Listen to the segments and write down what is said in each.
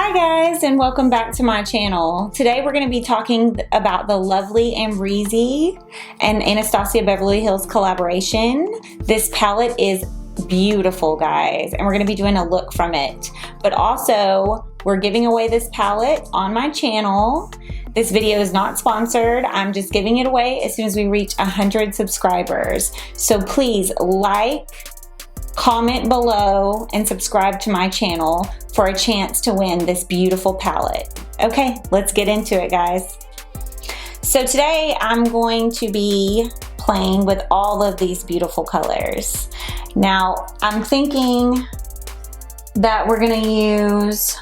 Hi guys, and welcome back to my channel. Today we're going to be talking about the lovely Amrezy and Anastasia Beverly Hills collaboration. This palette is beautiful, guys, and we're going to be doing a look from it. But also, we're giving away this palette on my channel. This video is not sponsored. I'm just giving it away as soon as we reach 100 subscribers. So please like, comment below, and subscribe to my channel for a chance to win this beautiful palette. Okay, let's get into it, guys. So today I'm going to be playing with all of these beautiful colors. Now, I'm thinking that we're gonna use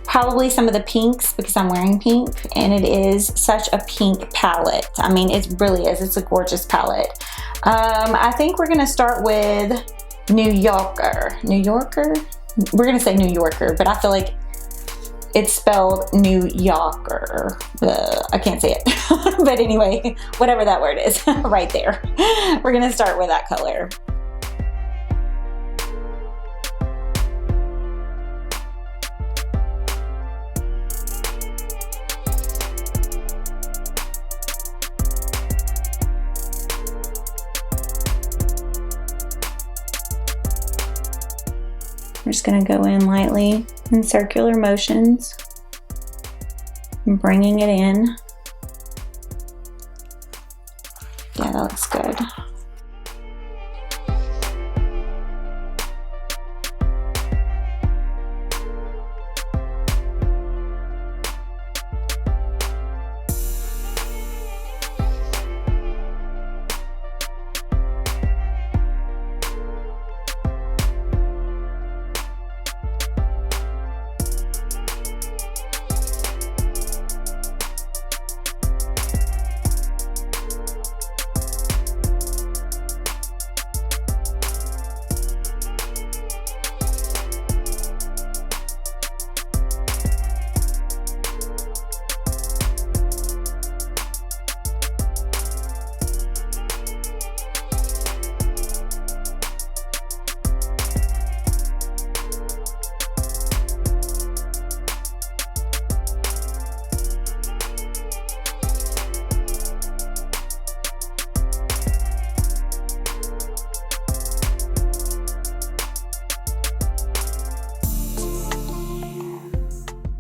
probably some of the pinks because I'm wearing pink, and it is such a pink palette. I mean, it really is. It's a gorgeous palette. I think we're gonna start with New Yorker. New Yorker? We're gonna say New Yorker, but I feel like it's spelled New Yorker. I can't say it. But anyway, whatever that word is, right there. We're gonna start with that color. I'm just going to go in lightly in circular motions and bringing it in. Yeah, that looks good.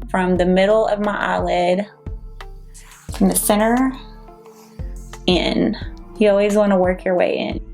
From the middle of my eyelid, from the center in. You always want to work your way in.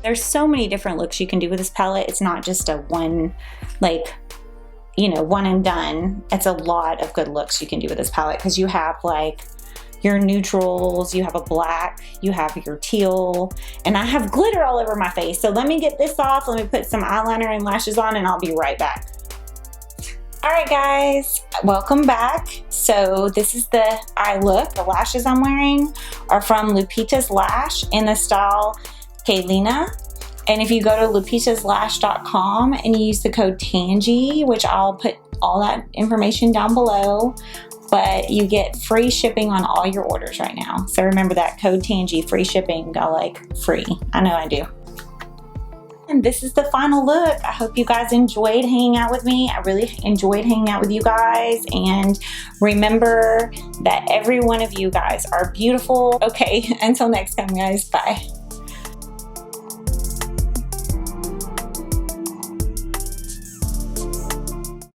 There's so many different looks you can do with this palette. It's not just a one, like, you know, one and done. It's a lot of good looks you can do with this palette because you have like your neutrals, you have a black, you have your teal, and I have glitter all over my face. So let me get this off. Let me put some eyeliner and lashes on, and I'll be right back. All right, guys, welcome back. So this is the eye look. The lashes I'm wearing are from Lupita's Lash in the style Kaylina. And if you go to lupitaslash.com and you use the code TANGY, which I'll put all that information down below, but you get free shipping on all your orders right now. So remember that code TANGY, free shipping. I like free. I know I do. And this is the final look. I hope you guys enjoyed hanging out with me. I really enjoyed hanging out with you guys. And remember that every one of you guys are beautiful. Okay, until next time, guys. Bye.